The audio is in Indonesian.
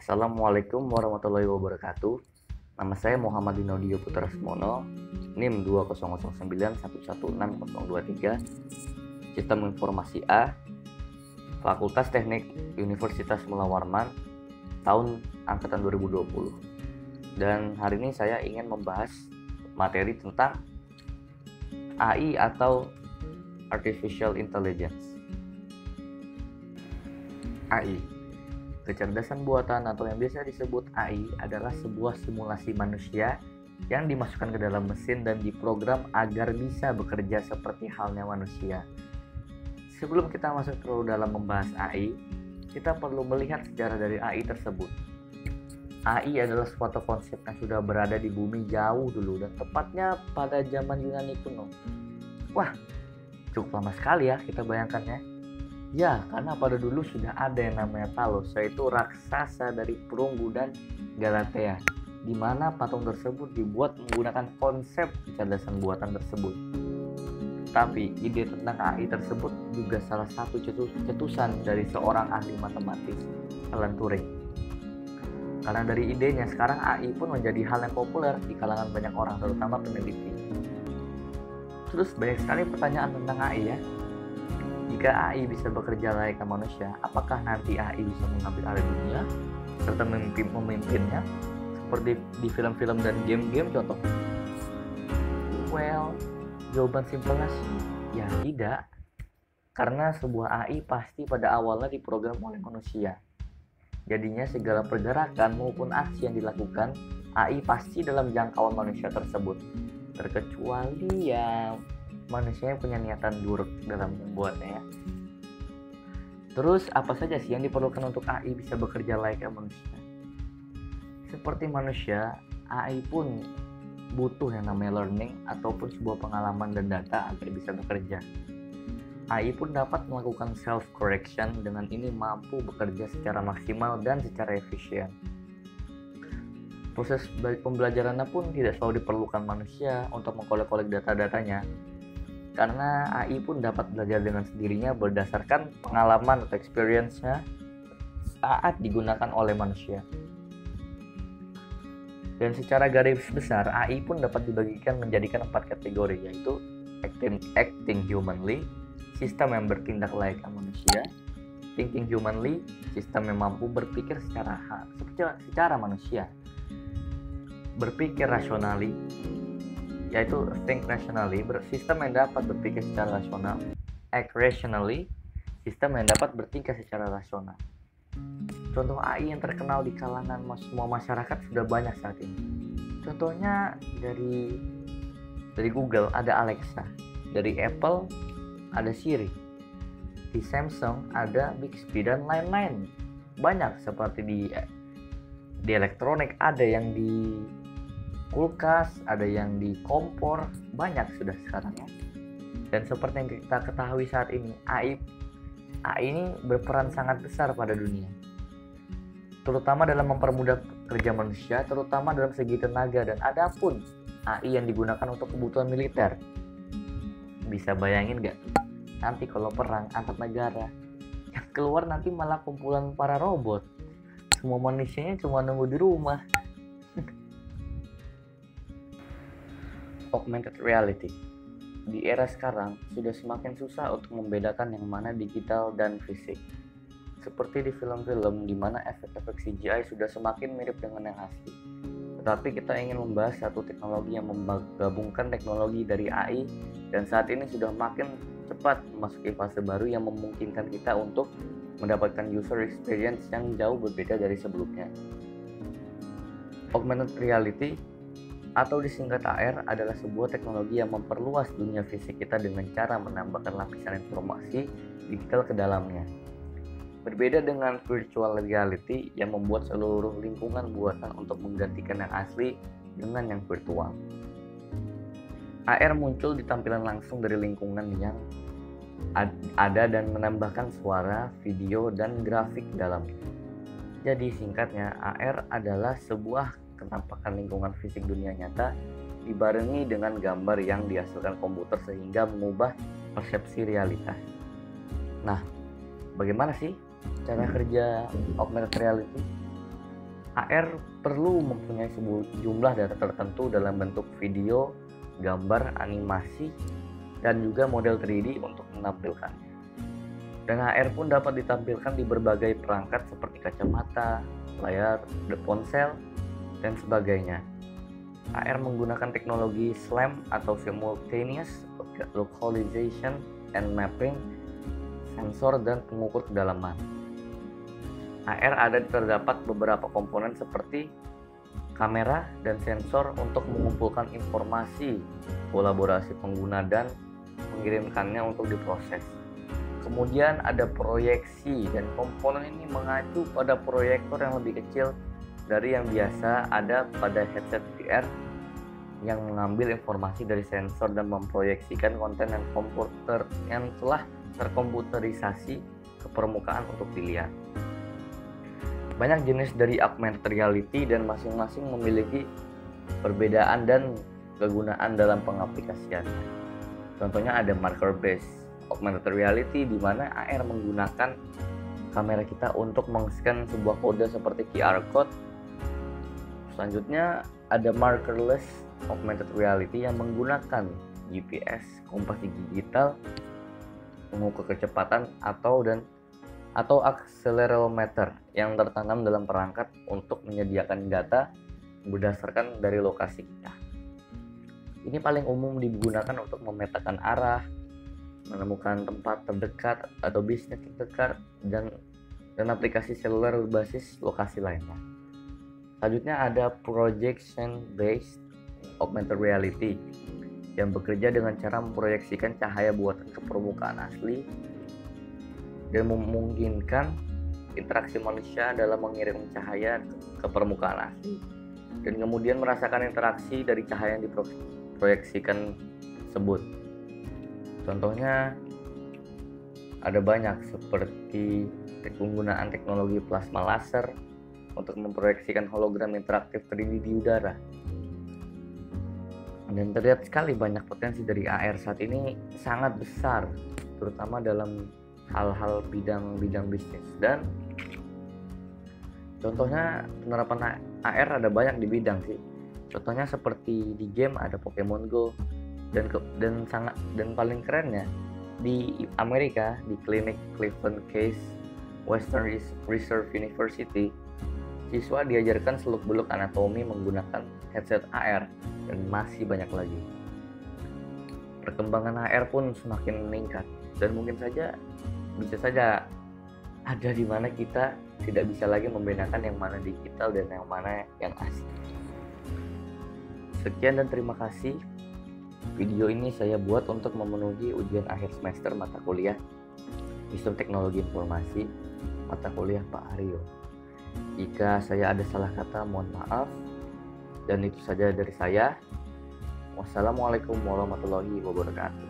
Assalamualaikum warahmatullahi wabarakatuh. Nama saya Muhammad Dinodio Putra Semono, NIM 20091160023, Sistem Informasi A, Fakultas Teknik Universitas Mula Warman, tahun angkatan 2020. Dan hari ini saya ingin membahas materi tentang AI atau Artificial Intelligence. AI, kecerdasan buatan atau yang biasa disebut AI, adalah sebuah simulasi manusia yang dimasukkan ke dalam mesin dan diprogram agar bisa bekerja seperti halnya manusia. Sebelum kita masuk terlalu dalam membahas AI, kita perlu melihat sejarah dari AI tersebut. AI adalah suatu konsep yang sudah berada di bumi jauh dulu dan tepatnya pada zaman Yunani kuno. Wah, cukup lama sekali ya kita bayangkannya. Ya, karena pada dulu sudah ada yang namanya Talos, yaitu raksasa dari perunggu dan Galatea, di mana patung tersebut dibuat menggunakan konsep kecerdasan buatan tersebut. Tapi ide tentang AI tersebut juga salah satu cetusan dari seorang ahli matematis, Alan Turing. Karena dari idenya, sekarang AI pun menjadi hal yang populer di kalangan banyak orang, terutama peneliti. Terus banyak sekali pertanyaan tentang AI ya. Jika AI bisa bekerja layaknya manusia, apakah nanti AI bisa mengambil alih dunia serta memimpinnya seperti di film-film dan game-game contohnya? Well, jawaban simpelnya sih ya tidak. Karena sebuah AI pasti pada awalnya diprogram oleh manusia. Jadinya segala pergerakan maupun aksi yang dilakukan, AI pasti dalam jangkauan manusia tersebut. Terkecuali ya manusia yang punya niatan buruk dalam membuatnya ya. Terus apa saja sih yang diperlukan untuk AI bisa bekerja layaknya manusia? Seperti manusia, AI pun butuh yang namanya learning ataupun sebuah pengalaman dan data agar bisa bekerja. AI pun dapat melakukan self-correction, dengan ini mampu bekerja secara maksimal dan secara efisien. Proses pembelajarannya pun tidak selalu diperlukan manusia untuk mengkolek-kolek data-datanya, karena AI pun dapat belajar dengan sendirinya berdasarkan pengalaman atau experience-nya saat digunakan oleh manusia. Dan secara garis besar, AI pun dapat dibagikan menjadikan 4 kategori, yaitu acting humanly, sistem yang bertindak layaknya manusia; thinking humanly, sistem yang mampu berpikir secara manusia; berpikir rationally, yaitu think rationally, sistem yang dapat berpikir secara rasional; act rationally, sistem yang dapat bertingkah secara rasional. Contoh AI yang terkenal di kalangan semua masyarakat sudah banyak saat ini. Contohnya dari Google ada Alexa, dari Apple ada Siri, di Samsung ada Bixby dan lain-lain. Banyak, seperti di elektronik ada yang di kulkas, ada yang di kompor, banyak sudah sekarang ya. Dan seperti yang kita ketahui saat ini, AI ini berperan sangat besar pada dunia, terutama dalam mempermudah kerja manusia, terutama dalam segi tenaga. Dan ada pun AI yang digunakan untuk kebutuhan militer. Bisa bayangin gak nanti kalau perang antar negara, yang keluar nanti malah kumpulan para robot, semua manusianya cuma nunggu di rumah. Augmented reality. Di era sekarang sudah semakin susah untuk membedakan yang mana digital dan fisik. Seperti di film-film di mana efek-efek CGI sudah semakin mirip dengan yang asli. Tetapi kita ingin membahas satu teknologi yang menggabungkan teknologi dari AI dan saat ini sudah makin cepat memasuki fase baru yang memungkinkan kita untuk mendapatkan user experience yang jauh berbeda dari sebelumnya. Augmented reality atau disingkat AR adalah sebuah teknologi yang memperluas dunia fisik kita dengan cara menambahkan lapisan informasi digital ke dalamnya. Berbeda dengan virtual reality yang membuat seluruh lingkungan buatan untuk menggantikan yang asli dengan yang virtual. AR muncul di tampilan langsung dari lingkungan yang ada dan menambahkan suara, video, dan grafik dalamnya. Jadi singkatnya, AR adalah sebuah kenampakan lingkungan fisik dunia nyata dibarengi dengan gambar yang dihasilkan komputer sehingga mengubah persepsi realitas. Nah, bagaimana sih cara kerja augmented reality? AR perlu mempunyai sejumlah data tertentu dalam bentuk video, gambar, animasi, dan juga model 3D untuk menampilkannya. Dan AR pun dapat ditampilkan di berbagai perangkat seperti kacamata, layar ponsel, dan sebagainya. AR menggunakan teknologi SLAM atau Simultaneous Localization and Mapping, sensor dan pengukur kedalaman. AR terdapat beberapa komponen seperti kamera dan sensor untuk mengumpulkan informasi, kolaborasi pengguna dan mengirimkannya untuk diproses. Kemudian ada proyeksi, dan komponen ini mengacu pada proyektor yang lebih kecil dari yang biasa ada pada headset VR yang mengambil informasi dari sensor dan memproyeksikan konten yang telah terkomputerisasi ke permukaan untuk dilihat. Banyak jenis dari augmented reality dan masing-masing memiliki perbedaan dan kegunaan dalam pengaplikasiannya. Contohnya ada marker based augmented reality, di mana AR menggunakan kamera kita untuk meng-scan sebuah kode seperti QR code. Selanjutnya ada markerless augmented reality yang menggunakan GPS, kompas digital, pengukur kecepatan atau akselerometer yang tertanam dalam perangkat untuk menyediakan data berdasarkan dari lokasi kita. Ini paling umum digunakan untuk memetakan arah, menemukan tempat terdekat atau bisnis terdekat, dan aplikasi seluler berbasis lokasi lainnya. Selanjutnya ada projection based augmented reality yang bekerja dengan cara memproyeksikan cahaya buatan ke permukaan asli dan memungkinkan interaksi manusia dalam mengirim cahaya ke permukaan asli dan kemudian merasakan interaksi dari cahaya yang diproyeksikan tersebut. Contohnya ada banyak seperti penggunaan teknologi plasma laser untuk memproyeksikan hologram interaktif 3D di udara. Dan terlihat sekali banyak potensi dari AR saat ini sangat besar, terutama dalam hal-hal bidang bisnis. Dan contohnya penerapan AR ada banyak di bidang sih. Contohnya seperti di game ada Pokemon Go, dan paling kerennya di Amerika di klinik Cleveland Case Western Reserve University, siswa diajarkan seluk-beluk anatomi menggunakan headset AR, dan masih banyak lagi. Perkembangan AR pun semakin meningkat, dan mungkin saja bisa saja ada di mana kita tidak bisa lagi membedakan yang mana digital dan yang mana yang asli. Sekian dan terima kasih. Video ini saya buat untuk memenuhi ujian akhir semester mata kuliah Sistem Teknologi Informasi, mata kuliah Pak Aryo. Jika saya ada salah kata, mohon maaf. Dan itu saja dari saya. Wassalamualaikum warahmatullahi wabarakatuh.